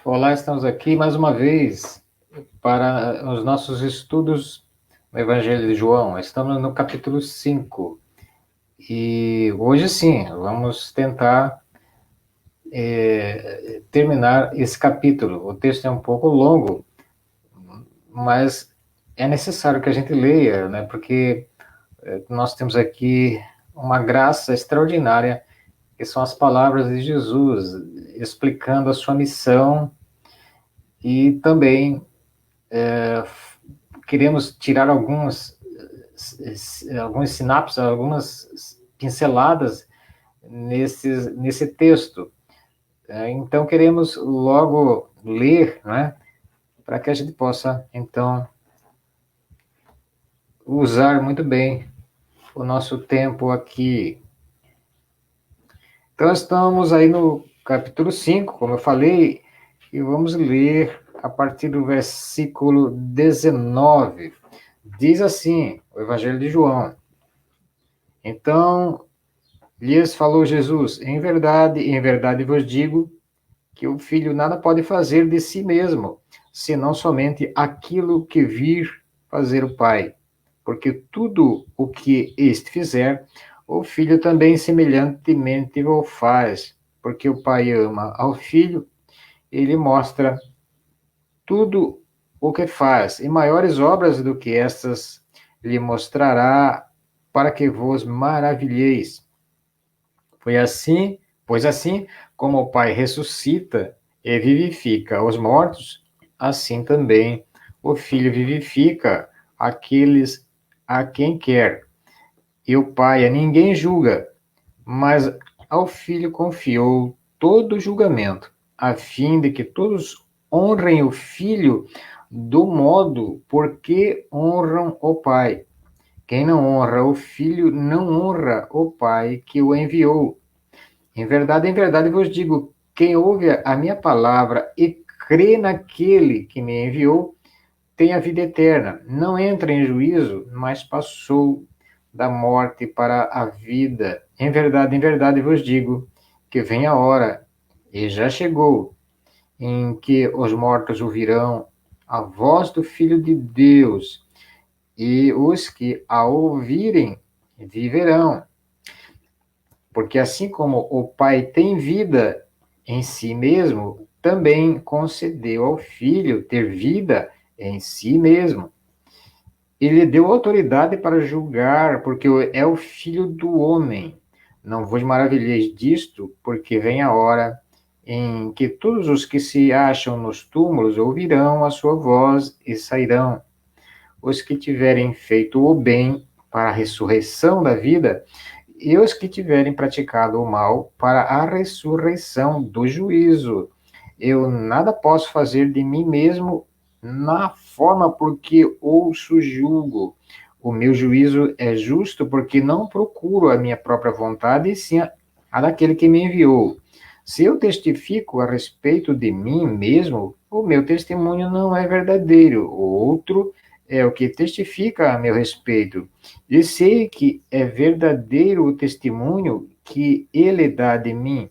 Olá, estamos aqui mais uma vez para os nossos estudos no Evangelho de João. Estamos no capítulo 5 e hoje sim, vamos tentar terminar esse capítulo. O texto é um pouco longo, mas é necessário que a gente leia, né? Porque nós temos aqui uma graça extraordinária, que são as palavras de Jesus, explicando a sua missão e também queremos tirar alguns sinapses, algumas pinceladas nesse texto. Então, queremos logo ler, né, para que a gente possa, então, usar muito bem o nosso tempo aqui. Então, estamos aí no capítulo 5, como eu falei, e vamos ler a partir do versículo 19. Diz assim, o Evangelho de João: Então lhes falou Jesus: em verdade vos digo que o filho nada pode fazer de si mesmo, senão somente aquilo que vir fazer o Pai. Porque tudo o que este fizer, o filho também semelhantemente o faz. Porque o Pai ama ao filho, ele mostra tudo o que faz, e maiores obras do que estas lhe mostrará, para que vos maravilheis. Pois assim como o Pai ressuscita e vivifica os mortos, assim também o Filho vivifica aqueles a quem quer. E o Pai a ninguém julga, mas ao Filho confiou todo o julgamento, a fim de que todos honrem o Filho do modo porque honram o Pai. Quem não honra o Filho não honra o Pai que o enviou. Em verdade vos digo: quem ouve a minha palavra e crê naquele que me enviou, tem a vida eterna. Não entra em juízo, mas passou da morte para a vida. Em verdade vos digo que vem a hora, e já chegou, em que os mortos ouvirão a voz do Filho de Deus, e os que a ouvirem viverão. Porque assim como o Pai tem vida em si mesmo, também concedeu ao Filho ter vida em si mesmo. Ele deu autoridade para julgar, porque é o Filho do homem. Não vos maravilheis disto, porque vem a hora em que todos os que se acham nos túmulos ouvirão a sua voz e sairão. Os que tiverem feito o bem para a ressurreição da vida, e os que tiverem praticado o mal para a ressurreição do juízo. Eu nada posso fazer de mim mesmo na forma porque ouço julgo. O meu juízo é justo porque não procuro a minha própria vontade, e sim a daquele que me enviou. Se eu testifico a respeito de mim mesmo, o meu testemunho não é verdadeiro. O outro é o que testifica a meu respeito. E sei que é verdadeiro o testemunho que ele dá de mim.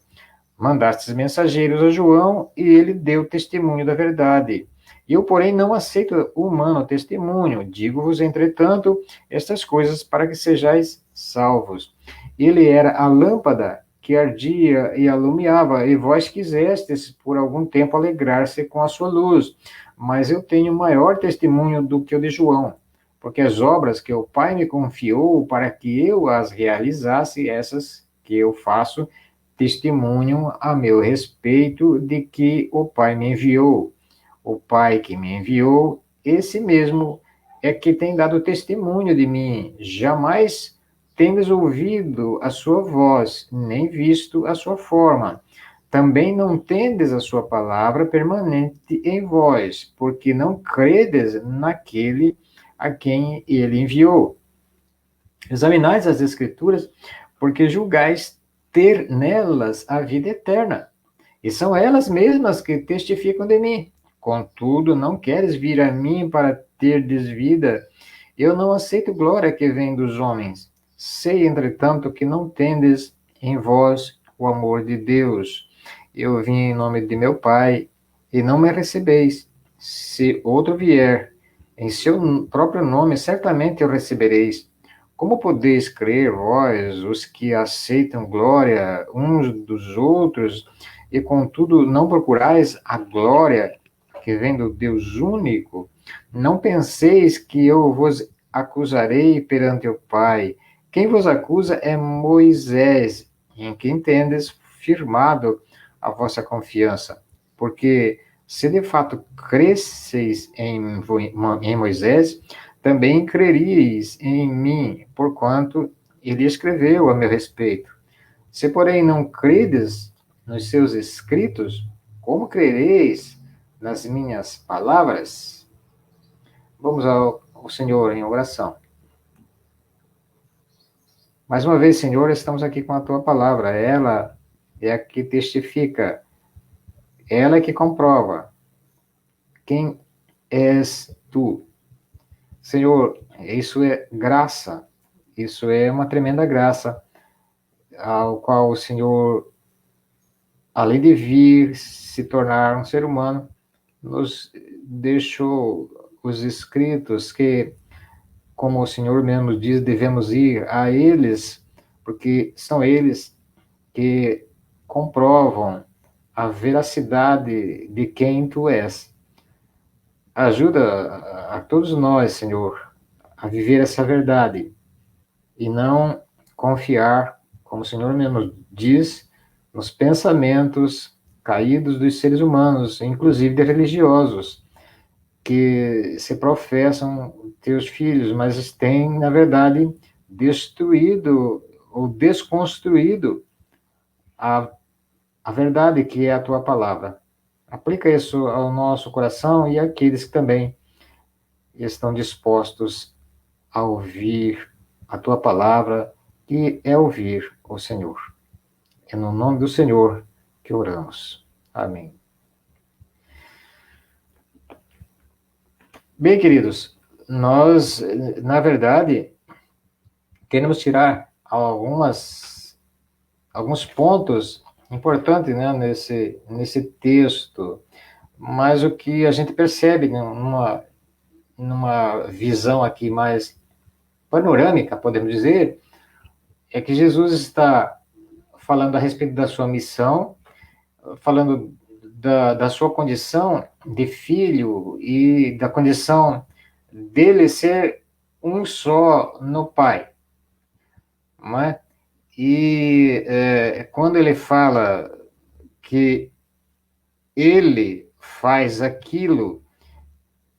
Mandastes mensageiros a João, e ele deu testemunho da verdade. Eu, porém, não aceito o humano testemunho. Digo-vos, entretanto, estas coisas para que sejais salvos. Ele era a lâmpada que ardia e alumiava, e vós quisestes por algum tempo alegrar-se com a sua luz. Mas eu tenho maior testemunho do que o de João, porque as obras que o Pai me confiou para que eu as realizasse, essas que eu faço, testemunham a meu respeito de que o Pai me enviou. O Pai que me enviou, esse mesmo é que tem dado testemunho de mim. Jamais tendes ouvido a sua voz, nem visto a sua forma. Também não tendes a sua palavra permanente em vós, porque não credes naquele a quem ele enviou. Examinais as Escrituras, porque julgais ter nelas a vida eterna, e são elas mesmas que testificam de mim. Contudo, não queres vir a mim para terdes vida. Eu não aceito glória que vem dos homens. Sei, entretanto, que não tendes em vós o amor de Deus. Eu vim em nome de meu Pai, e não me recebeis. Se outro vier em seu próprio nome, certamente o recebereis. Como podeis crer, vós, os que aceitam glória uns dos outros, e contudo não procurais a glória que vem do Deus único? Não penseis que eu vos acusarei perante o Pai. Quem vos acusa é Moisés, em quem tendes firmado a vossa confiança. Porque se de fato cresceis em Moisés, também creríeis em mim, porquanto ele escreveu a meu respeito. Se, porém, não credes nos seus escritos, como crereis nas minhas palavras? Vamos ao Senhor em oração. Mais uma vez, Senhor, estamos aqui com a tua palavra. Ela é a que testifica, ela é que comprova quem és tu. Senhor, isso é graça, isso é uma tremenda graça, ao qual o Senhor, além de vir se tornar um ser humano, nos deixou os escritos que, como o Senhor mesmo diz, devemos ir a eles, porque são eles que comprovam a veracidade de quem tu és. Ajuda a todos nós, Senhor, a viver essa verdade e não confiar, como o Senhor mesmo diz, nos pensamentos caídos dos seres humanos, inclusive de religiosos, que se professam teus filhos, mas têm, na verdade, destruído ou desconstruído a, a verdade que é a tua palavra. Aplica isso ao nosso coração e àqueles que também estão dispostos a ouvir a tua palavra, que é ouvir o Senhor. É no nome do Senhor que oramos. Amém. Bem, queridos, nós, na verdade, queremos tirar alguns pontos importantes, né, nesse texto, mas o que a gente percebe, né, numa visão aqui mais panorâmica, podemos dizer, é que Jesus está falando a respeito da sua missão, falando da sua condição de filho e da condição dele ser um só no Pai. Não é? E quando ele fala que ele faz aquilo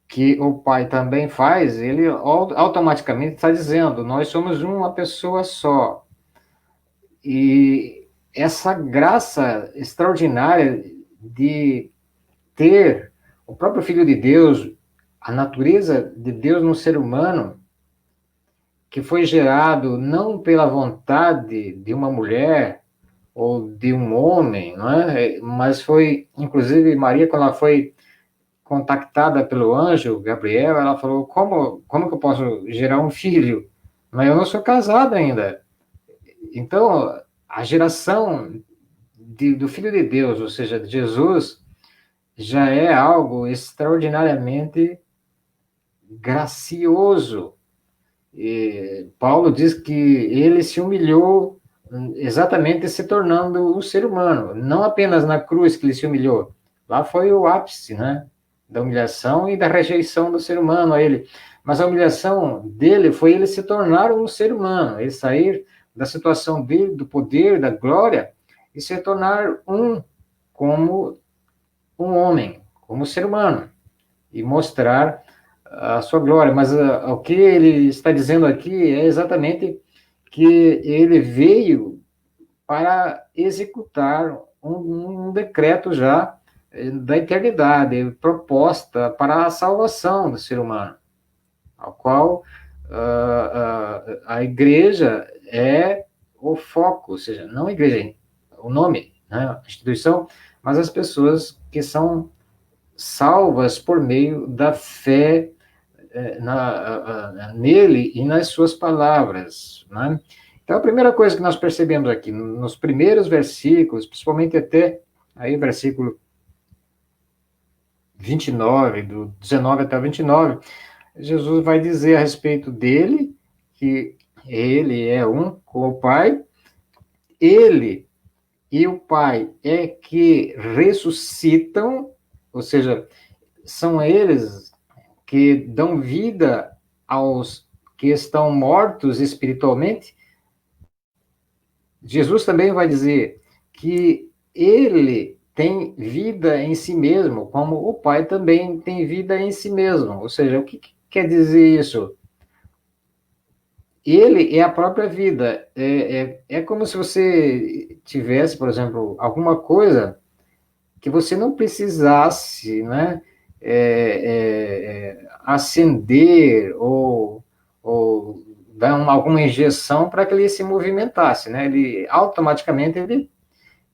que o Pai também faz, ele automaticamente está dizendo, nós somos uma pessoa só. E essa graça extraordinária de ter o próprio Filho de Deus, a natureza de Deus no ser humano, que foi gerado não pela vontade de uma mulher ou de um homem, não é? Mas foi, inclusive, Maria, quando ela foi contactada pelo anjo Gabriel, ela falou, como que eu posso gerar um filho? Mas eu não sou casada ainda. Então, a geração do Filho de Deus, ou seja, de Jesus, já é algo extraordinariamente gracioso. E Paulo diz que ele se humilhou exatamente se tornando um ser humano, não apenas na cruz que ele se humilhou. Lá foi o ápice, né, da humilhação e da rejeição do ser humano a ele. Mas a humilhação dele foi ele se tornar um ser humano, ele sair da situação dele, do poder, da glória, e se tornar como um homem, como ser humano, e mostrar a sua glória. Mas o que ele está dizendo aqui é exatamente que ele veio para executar um decreto já da eternidade, proposta para a salvação do ser humano, ao qual a igreja é o foco, ou seja, não a igreja, o nome, né, a instituição, mas as pessoas que são salvas por meio da fé nele e nas suas palavras, né? Então, a primeira coisa que nós percebemos aqui, nos primeiros versículos, principalmente até aí, versículo 29, do 19 até o 29, Jesus vai dizer a respeito dele que ele é um com o Pai, ele e o Pai é que ressuscitam, ou seja, são eles que dão vida aos que estão mortos espiritualmente. Jesus também vai dizer que ele tem vida em si mesmo, como o Pai também tem vida em si mesmo. Ou seja, o que quer dizer isso? Ele é a própria vida. É como se você tivesse, por exemplo, alguma coisa que você não precisasse, né, acender ou dar alguma injeção para que ele se movimentasse, né? Ele automaticamente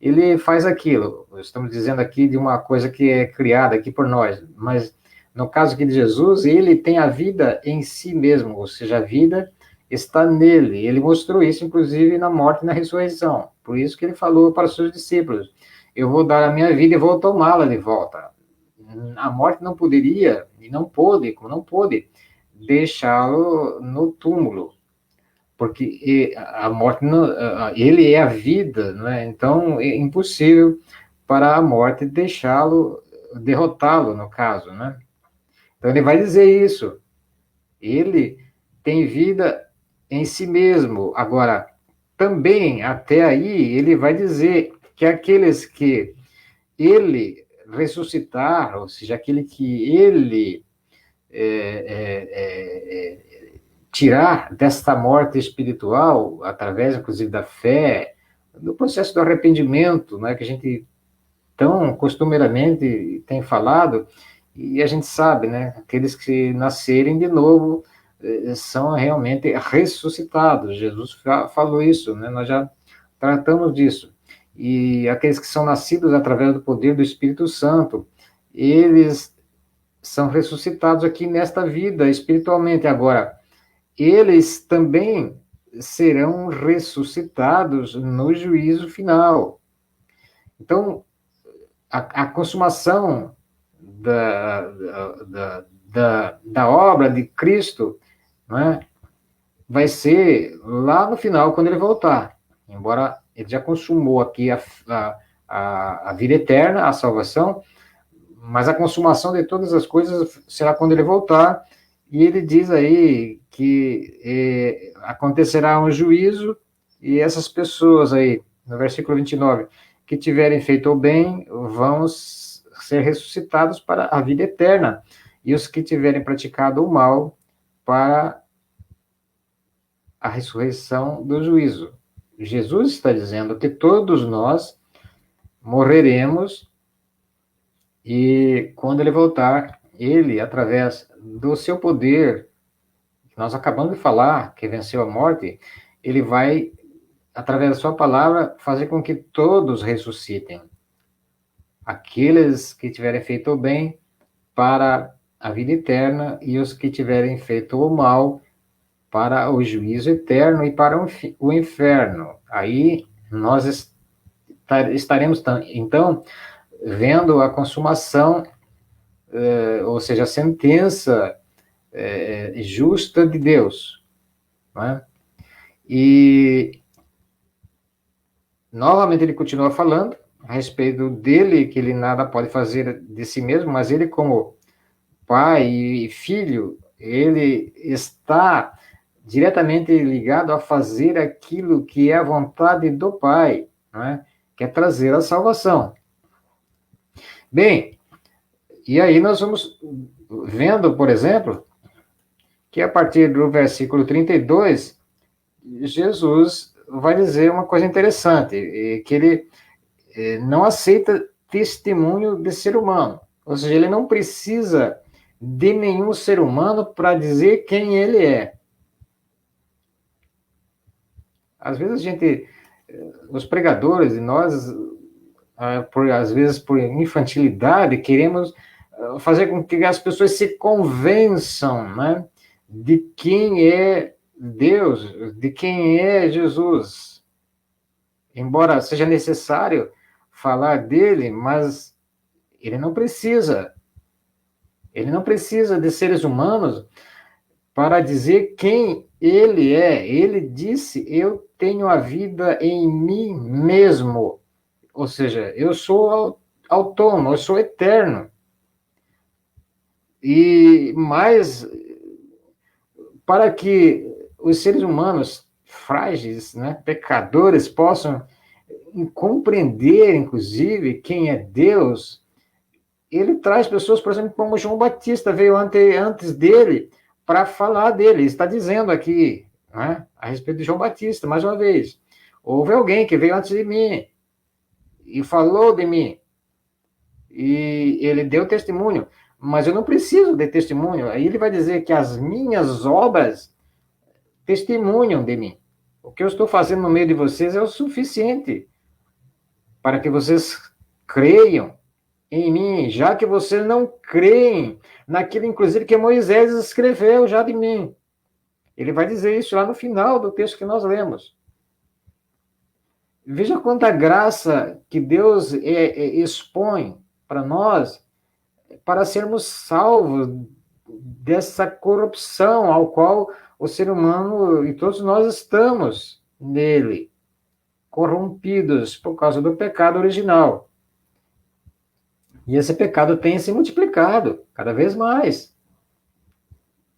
ele faz aquilo. Estamos dizendo aqui de uma coisa que é criada aqui por nós, mas no caso aqui de Jesus, ele tem a vida em si mesmo, ou seja, a vida está nele. Ele mostrou isso, inclusive, na morte e na ressurreição. Por isso que ele falou para os seus discípulos: eu vou dar a minha vida e vou tomá-la de volta. A morte não poderia, e não pôde, como não pôde, deixá-lo no túmulo, porque a morte, ele é a vida, não é? Então é impossível para a morte deixá-lo, derrotá-lo, no caso, né? Então ele vai dizer isso. Ele tem vida em si mesmo. Agora, também até aí ele vai dizer que aqueles que ele ressuscitar, ou seja, aquele que ele tirar desta morte espiritual, através, inclusive, da fé, do processo do arrependimento, né, que a gente tão costumeiramente tem falado, e a gente sabe, né, aqueles que nascerem de novo são realmente ressuscitados. Jesus falou isso, né, nós já tratamos disso. E aqueles que são nascidos através do poder do Espírito Santo, eles são ressuscitados aqui nesta vida, espiritualmente. Agora, eles também serão ressuscitados no juízo final. Então, a consumação da obra de Cristo, né, vai ser lá no final, quando ele voltar. Embora ele já consumou aqui a vida eterna, a salvação, mas a consumação de todas as coisas será quando ele voltar. E ele diz aí que acontecerá um juízo, e essas pessoas aí, no versículo 29, que tiverem feito o bem, vão ser ressuscitados para a vida eterna, e os que tiverem praticado o mal, para a ressurreição do juízo. Jesus está dizendo que todos nós morreremos, e quando ele voltar, ele, através do seu poder, que nós acabamos de falar, que venceu a morte, ele vai, através da sua palavra, fazer com que todos ressuscitem. Aqueles que tiverem feito o bem para a vida eterna, e os que tiverem feito o mal para o juízo eterno e para o inferno. Aí nós estaremos, então, vendo a consumação, ou seja, a sentença justa de Deus. Né? E, novamente, ele continua falando a respeito dele, que ele nada pode fazer de si mesmo, mas ele, como pai e filho, ele está diretamente ligado a fazer aquilo que é a vontade do Pai, né? Que é trazer a salvação. Bem, e aí nós vamos vendo, por exemplo, que a partir do versículo 32, Jesus vai dizer uma coisa interessante, que ele não aceita testemunho de ser humano. Ou seja, ele não precisa de nenhum ser humano para dizer quem ele é. Às vezes a gente, os pregadores e nós, às vezes por infantilidade, queremos fazer com que as pessoas se convençam, né, de quem é Deus, de quem é Jesus. Embora seja necessário falar dele, mas ele não precisa. Ele não precisa de seres humanos para dizer quem ele é. Ele disse: Eu tenho a vida em mim mesmo. Ou seja, eu sou autônomo, eu sou eterno. E mais, para que os seres humanos frágeis, né, pecadores, possam compreender, inclusive, quem é Deus, ele traz pessoas, por exemplo, como João Batista veio antes dele para falar dele. Ele está dizendo aqui, né, a respeito de João Batista, mais uma vez. Houve alguém que veio antes de mim e falou de mim, e ele deu testemunho, mas eu não preciso de testemunho. Aí ele vai dizer que as minhas obras testemunham de mim. O que eu estou fazendo no meio de vocês é o suficiente para que vocês creiam em mim, já que vocês não creem naquilo, inclusive, que Moisés escreveu já de mim. Ele vai dizer isso lá no final do texto que nós lemos. Veja quanta graça que Deus expõe para nós, para sermos salvos dessa corrupção ao qual o ser humano e todos nós estamos nele, corrompidos por causa do pecado original. E esse pecado tem se multiplicado cada vez mais.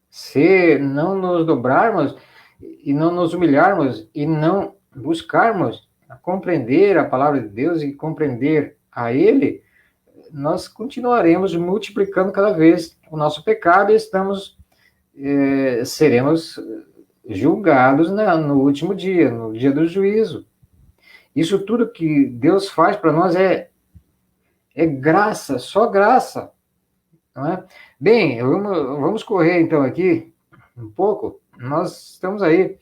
Se não nos dobrarmos e não nos humilharmos e não buscarmos compreender a palavra de Deus e compreender a Ele, nós continuaremos multiplicando cada vez o nosso pecado e seremos julgados no último dia, no dia do juízo. Isso tudo que Deus faz para nós é graça, só graça. Não é? Bem, vamos correr então aqui um pouco. Nós estamos aí.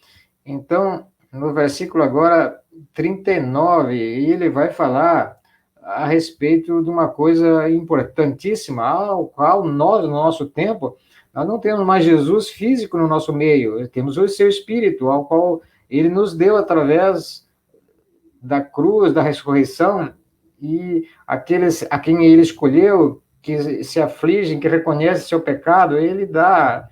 Então, no versículo agora 39, e ele vai falar a respeito de uma coisa importantíssima, ao qual nós, no nosso tempo, nós não temos mais Jesus físico no nosso meio, temos o seu Espírito, ao qual ele nos deu através da cruz, da ressurreição, e aqueles a quem ele escolheu, que se afligem, que reconhecem seu pecado, ele dá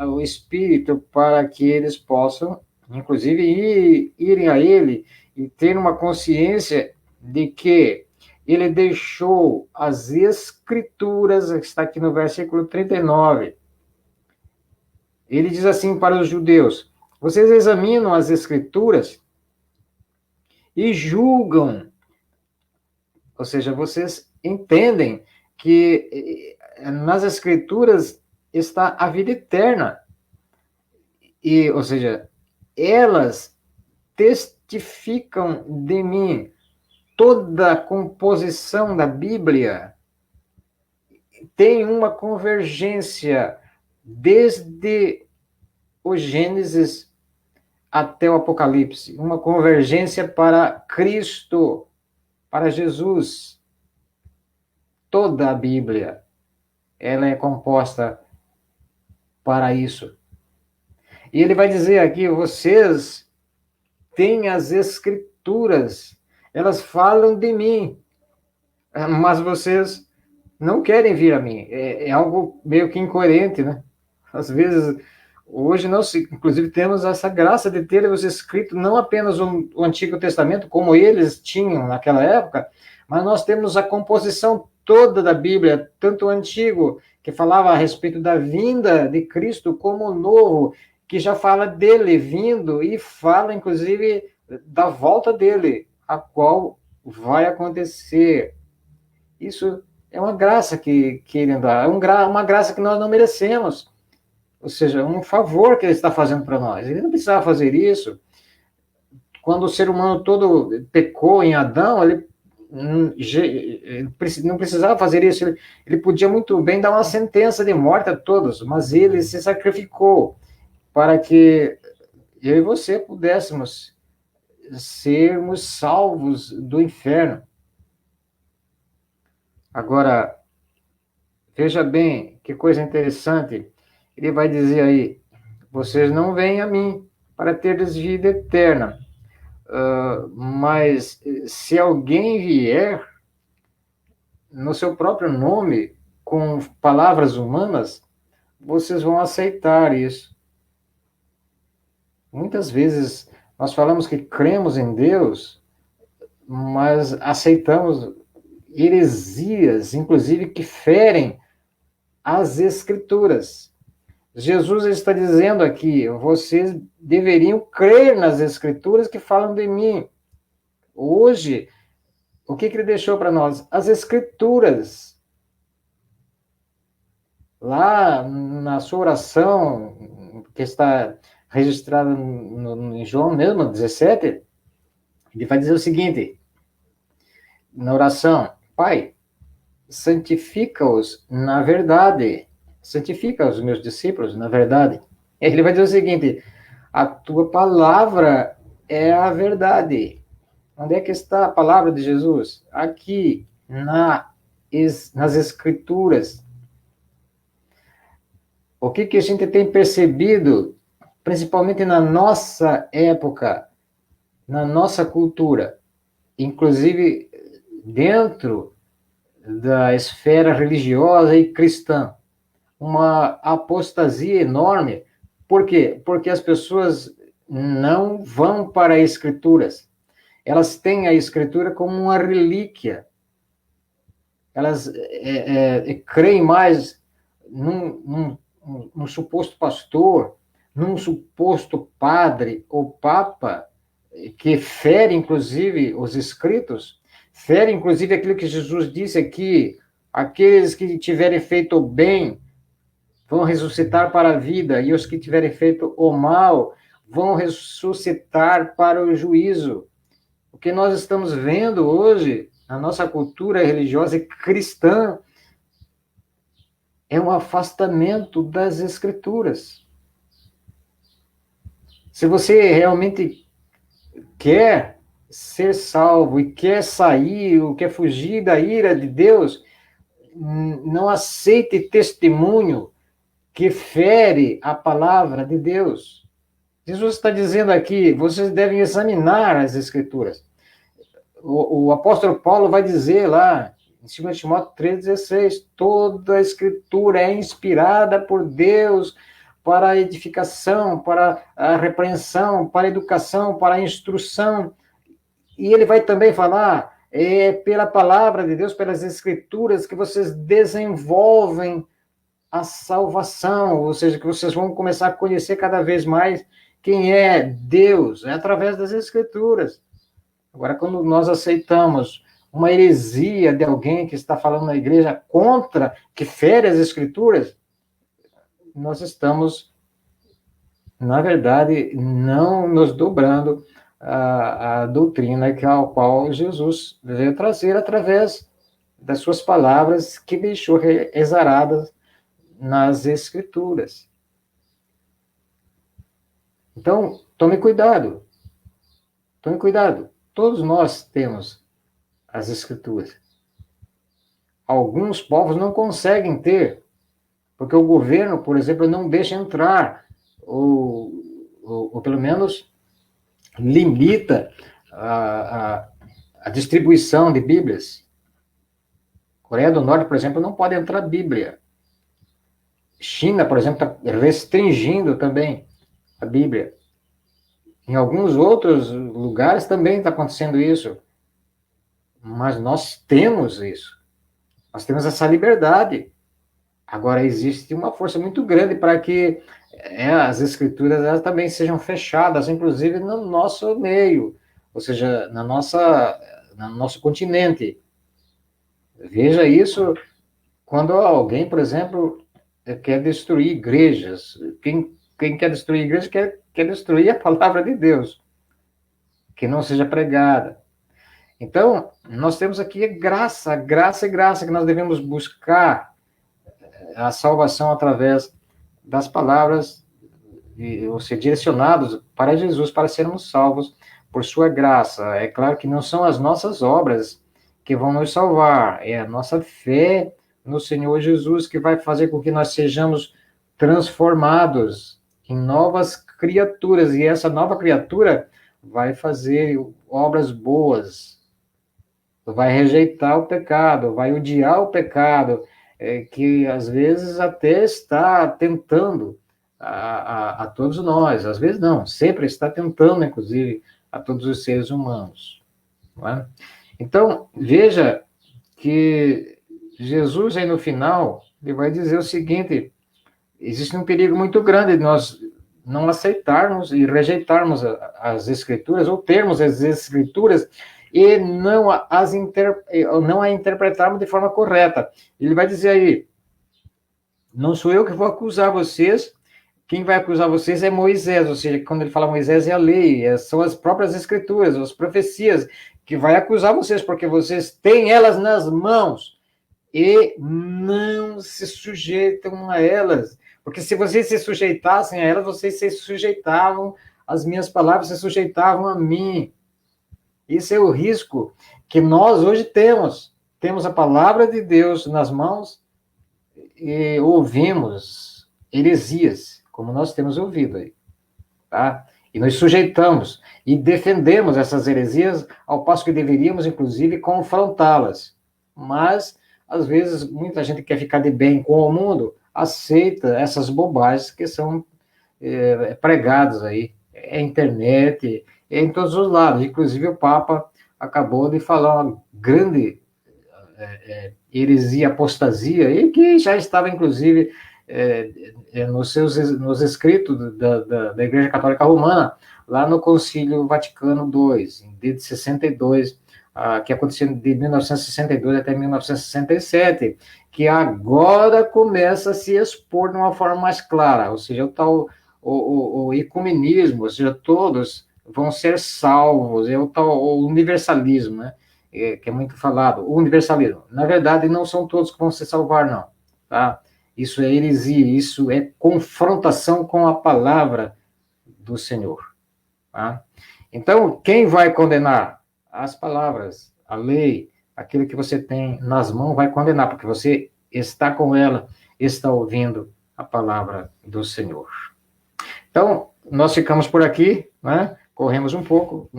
o Espírito para que eles possam, inclusive, irem a ele e ter uma consciência de que ele deixou as Escrituras, está aqui no versículo 39. Ele diz assim para os judeus: vocês examinam as Escrituras e julgam, ou seja, vocês entendem que nas Escrituras está a vida eterna. E, ou seja, elas testificam de mim. Toda a composição da Bíblia tem uma convergência desde o Gênesis até o Apocalipse, uma convergência para Cristo, para Jesus. Toda a Bíblia, ela é composta para isso. E ele vai dizer aqui: vocês têm as Escrituras, elas falam de mim, mas vocês não querem vir a mim. É algo meio que incoerente, né? Às vezes, hoje nós, inclusive, temos essa graça de ter os escritos, não apenas o Antigo Testamento, como eles tinham naquela época, mas nós temos a composição toda da Bíblia, tanto o Antigo, que falava a respeito da vinda de Cristo, como o Novo, que já fala dele vindo e fala, inclusive, da volta dele, a qual vai acontecer. Isso é uma graça que ele dá, uma graça que nós não merecemos. Ou seja, um favor que ele está fazendo para nós. Ele não precisava fazer isso. Quando o ser humano todo pecou em Adão, ele não precisava fazer isso. Ele podia muito bem dar uma sentença de morte a todos, mas ele se sacrificou para que eu e você pudéssemos sermos salvos do inferno. Agora, veja bem, que coisa interessante. Ele vai dizer aí: vocês não vêm a mim para teres vida eterna, mas se alguém vier no seu próprio nome, com palavras humanas, vocês vão aceitar isso. Muitas vezes nós falamos que cremos em Deus, mas aceitamos heresias, inclusive que ferem as Escrituras. Jesus está dizendo aqui, vocês deveriam crer nas Escrituras que falam de mim. Hoje, o que ele deixou para nós? As Escrituras. Lá na sua oração, que está registrada em João mesmo, 17, ele vai dizer o seguinte, na oração, Pai, santifica-os na verdade, santifica os meus discípulos na verdade. Ele vai dizer o seguinte, a tua palavra é a verdade. Onde é que está a palavra de Jesus? Aqui, nas Escrituras. O que a gente tem percebido, principalmente na nossa época, na nossa cultura, inclusive dentro da esfera religiosa e cristã, uma apostasia enorme. Por quê? Porque as pessoas não vão para as Escrituras. Elas têm a Escritura como uma relíquia. Elas creem mais num suposto pastor, num suposto padre ou papa, que fere, inclusive, os escritos, fere, inclusive, aquilo que Jesus disse aqui, aqueles que tiverem feito o bem vão ressuscitar para a vida, e os que tiverem feito o mal vão ressuscitar para o juízo. O que nós estamos vendo hoje, na nossa cultura religiosa e cristã, é um afastamento das Escrituras. Se você realmente quer ser salvo e quer sair, ou quer fugir da ira de Deus, não aceite testemunho que fere a palavra de Deus. Jesus está dizendo aqui, vocês devem examinar as Escrituras. O apóstolo Paulo vai dizer lá, em 2 Timóteo 3,16, toda a Escritura é inspirada por Deus para a edificação, para a repreensão, para a educação, para a instrução. E ele vai também falar, pela palavra de Deus, pelas Escrituras, que vocês desenvolvem a salvação, ou seja, que vocês vão começar a conhecer cada vez mais quem é Deus, é através das Escrituras. Agora, quando nós aceitamos uma heresia de alguém que está falando na igreja contra, que fere as Escrituras, nós estamos, na verdade, não nos dobrando a doutrina ao qual Jesus veio trazer através das suas palavras que deixou exaradas nas Escrituras. Então, tome cuidado. Tome cuidado. Todos nós temos as Escrituras. Alguns povos não conseguem ter, porque o governo, por exemplo, não deixa entrar, ou pelo menos limita a distribuição de Bíblias. Coreia do Norte, por exemplo, não pode entrar Bíblia. China, por exemplo, está restringindo também a Bíblia. Em alguns outros lugares também está acontecendo isso. Mas nós temos isso. Nós temos essa liberdade. Agora, existe uma força muito grande para que as Escrituras elas também sejam fechadas, inclusive no nosso meio, ou seja, no nosso continente. Veja isso quando alguém, por exemplo, quer destruir igrejas. Quem quer destruir igrejas quer destruir a palavra de Deus, que não seja pregada. Então, nós temos aqui graça e graça, que nós devemos buscar a salvação através das palavras, ou ser direcionados para Jesus, para sermos salvos por sua graça. É claro que não são as nossas obras que vão nos salvar, é a nossa fé no Senhor Jesus que vai fazer com que nós sejamos transformados em novas criaturas, e essa nova criatura vai fazer obras boas, vai rejeitar o pecado, vai odiar o pecado, que às vezes até está tentando a todos nós, às vezes não, sempre está tentando, inclusive, a todos os seres humanos. Não é? Então, veja que Jesus aí no final, ele vai dizer o seguinte: existe um perigo muito grande de nós não aceitarmos e rejeitarmos as escrituras, ou termos as escrituras e não a interpretarmos de forma correta. Ele vai dizer aí: não sou eu que vou acusar vocês, quem vai acusar vocês é Moisés, ou seja, quando ele fala Moisés é a lei, são as próprias escrituras, as profecias, que vai acusar vocês, porque vocês têm elas nas mãos e não se sujeitam a elas. Porque se vocês se sujeitassem a elas, vocês se sujeitavam às minhas palavras, se sujeitavam a mim. Esse é o risco que nós hoje temos. Temos a palavra de Deus nas mãos e ouvimos heresias, como nós temos ouvido aí, tá? E nos sujeitamos e defendemos essas heresias, ao passo que deveríamos, inclusive, confrontá-las. Mas, às vezes, muita gente quer ficar de bem com o mundo, aceita essas bobagens que são pregadas aí, internet, em todos os lados. Inclusive, o Papa acabou de falar uma grande heresia, apostasia, e que já estava, inclusive, nos escritos da Igreja Católica Romana, lá no Concílio Vaticano II, de 62, que aconteceu de 1962 até 1967, que agora começa a se expor de uma forma mais clara, ou seja, o ecumenismo, ou seja, todos vão ser salvos, é o tal o universalismo, né? Que é muito falado, o universalismo. Na verdade, não são todos que vão se salvar, não. Tá? Isso é heresia, isso é confrontação com a palavra do Senhor. Tá? Então, quem vai condenar? As palavras, a lei, aquilo que você tem nas mãos vai condenar, porque você está com ela, está ouvindo a palavra do Senhor. Então, nós ficamos por aqui, né? Corremos um pouco,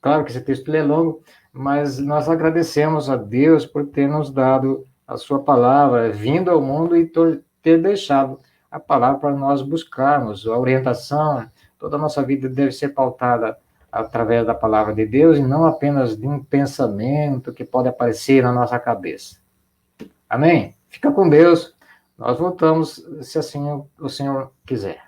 claro que esse texto é longo, mas nós agradecemos a Deus por ter nos dado a sua palavra, vindo ao mundo e ter deixado a palavra para nós buscarmos. A orientação, toda a nossa vida deve ser pautada através da palavra de Deus e não apenas de um pensamento que pode aparecer na nossa cabeça. Amém? Fica com Deus. Nós voltamos, se assim o Senhor quiser.